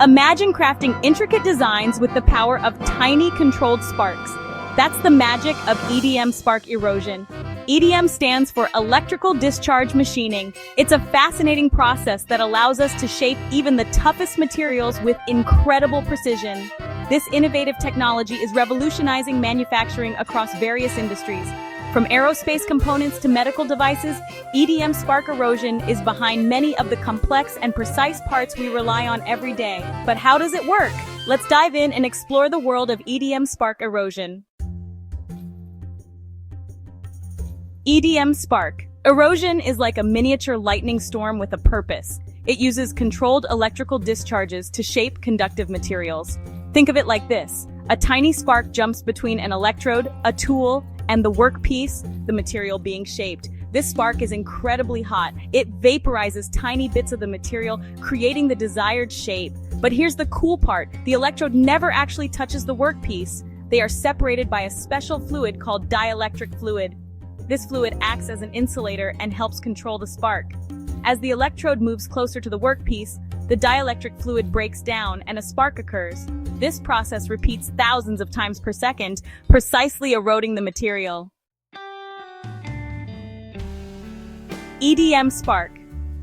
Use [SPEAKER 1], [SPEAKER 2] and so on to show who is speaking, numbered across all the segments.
[SPEAKER 1] Imagine crafting intricate designs with the power of tiny controlled sparks. That's the magic of EDM Spark Erosion. EDM stands for Electrical Discharge Machining. It's a fascinating process that allows us to shape even the toughest materials with incredible precision. This innovative technology is revolutionizing manufacturing across various industries. From aerospace components to medical devices, EDM Spark Erosion is behind many of the complex and precise parts we rely on every day. But how does it work? Let's dive in and explore the world of EDM Spark Erosion. EDM Spark Erosion is like a miniature lightning storm with a purpose. It uses controlled electrical discharges to shape conductive materials. Think of it like this. A tiny spark jumps between an electrode, a tool, and the workpiece, the material being shaped. This spark is incredibly hot. It vaporizes tiny bits of the material, creating the desired shape. But here's the cool part. The electrode never actually touches the workpiece. They are separated by a special fluid called dielectric fluid. This fluid acts as an insulator and helps control the spark. As the electrode moves closer to the workpiece, the dielectric fluid breaks down and a spark occurs. This process repeats thousands of times per second, precisely eroding the material. EDM Spark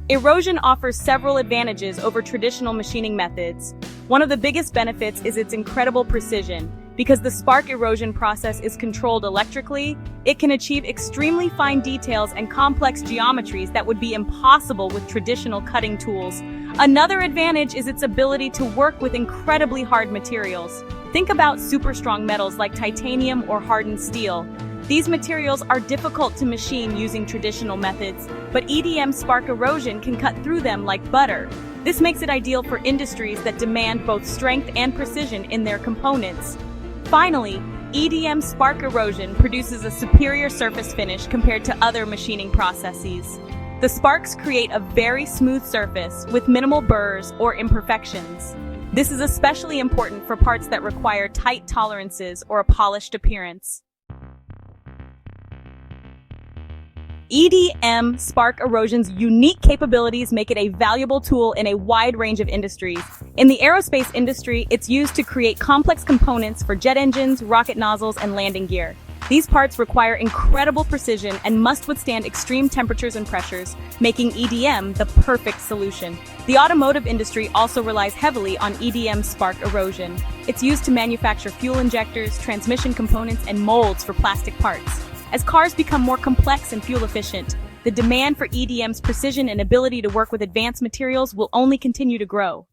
[SPEAKER 1] Erosion offers several advantages over traditional machining methods. One of the biggest benefits is its incredible precision. Because the spark erosion process is controlled electrically, it can achieve extremely fine details and complex geometries that would be impossible with traditional cutting tools. Another advantage is its ability to work with incredibly hard materials. Think about super strong metals like titanium or hardened steel. These materials are difficult to machine using traditional methods, but EDM Spark Erosion can cut through them like butter. This makes it ideal for industries that demand both strength and precision in their components. Finally, EDM Spark Erosion produces a superior surface finish compared to other machining processes. The sparks create a very smooth surface with minimal burrs or imperfections. This is especially important for parts that require tight tolerances or a polished appearance. EDM Spark Erosion's unique capabilities make it a valuable tool in a wide range of industries. In the aerospace industry, it's used to create complex components for jet engines, rocket nozzles, and landing gear. These parts require incredible precision and must withstand extreme temperatures and pressures, making EDM the perfect solution. The automotive industry also relies heavily on EDM Spark Erosion. It's used to manufacture fuel injectors, transmission components, and molds for plastic parts. As cars become more complex and fuel efficient, the demand for EDM's precision and ability to work with advanced materials will only continue to grow.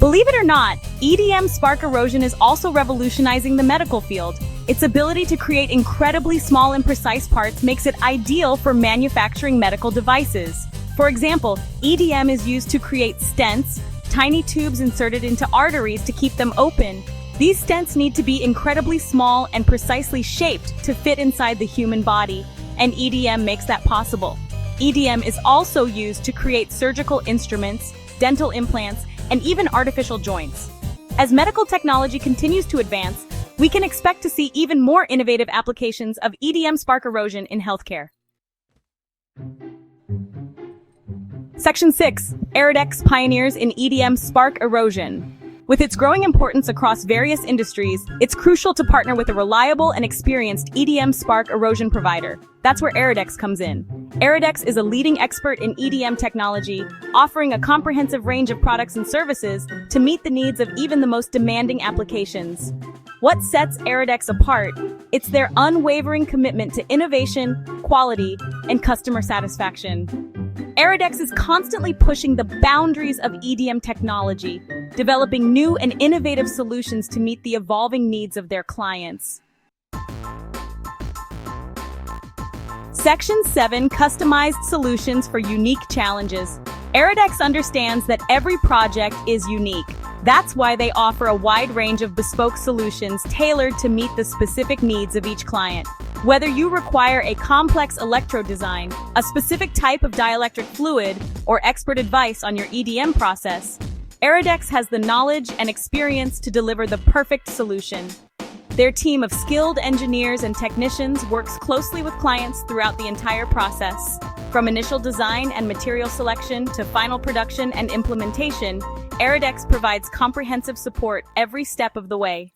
[SPEAKER 1] Believe it or not, EDM Spark Erosion is also revolutionizing the medical field. Its ability to create incredibly small and precise parts makes it ideal for manufacturing medical devices. For example, EDM is used to create stents, tiny tubes inserted into arteries to keep them open. These stents need to be incredibly small and precisely shaped to fit inside the human body, and EDM makes that possible. EDM is also used to create surgical instruments, dental implants, and even artificial joints. As medical technology continues to advance, we can expect to see even more innovative applications of EDM Spark Erosion in healthcare. Section 6. Erodex pioneers in EDM Spark Erosion. With its growing importance across various industries, it's crucial to partner with a reliable and experienced EDM Spark Erosion provider. That's where Erodex comes in. Erodex is a leading expert in EDM technology, offering a comprehensive range of products and services to meet the needs of even the most demanding applications. What sets Erodex apart? It's their unwavering commitment to innovation, quality, and customer satisfaction. Erodex is constantly pushing the boundaries of EDM technology, developing new and innovative solutions to meet the evolving needs of their clients. Section 7. Customized solutions for unique challenges. Erodex understands that every project is unique. That's why they offer a wide range of bespoke solutions tailored to meet the specific needs of each client. Whether you require a complex electrode design, a specific type of dielectric fluid, or expert advice on your EDM process, Erodex has the knowledge and experience to deliver the perfect solution. Their team of skilled engineers and technicians works closely with clients throughout the entire process. From initial design and material selection to final production and implementation, Erodex provides comprehensive support every step of the way.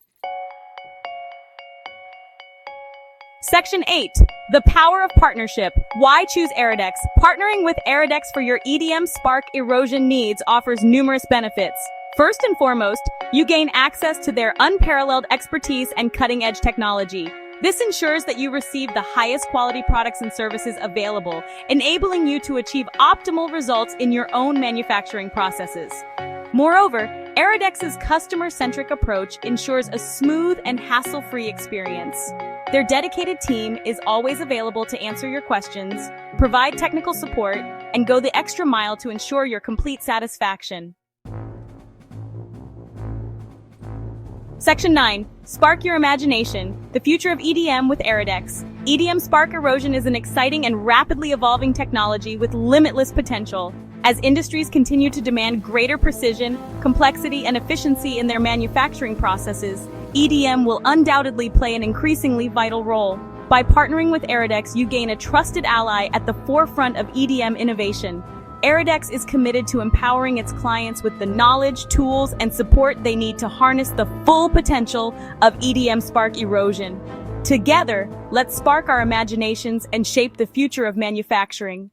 [SPEAKER 1] Section 8. The Power of Partnership. Why choose Erodex? Partnering with Erodex for your EDM Spark Erosion needs offers numerous benefits. First and foremost, you gain access to their unparalleled expertise and cutting-edge technology. This ensures that you receive the highest quality products and services available, enabling you to achieve optimal results in your own manufacturing processes. Moreover, Erodex's customer-centric approach ensures a smooth and hassle-free experience. Their dedicated team is always available to answer your questions, provide technical support, and go the extra mile to ensure your complete satisfaction. Section 9. Spark your imagination. The future of EDM with Erodex. EDM Spark Erosion is an exciting and rapidly evolving technology with limitless potential. As industries continue to demand greater precision, complexity, and efficiency in their manufacturing processes, EDM will undoubtedly play an increasingly vital role. By partnering with Erodex, you gain a trusted ally at the forefront of EDM innovation. Erodex is committed to empowering its clients with the knowledge, tools, and support they need to harness the full potential of EDM Spark Erosion. Together, let's spark our imaginations and shape the future of manufacturing.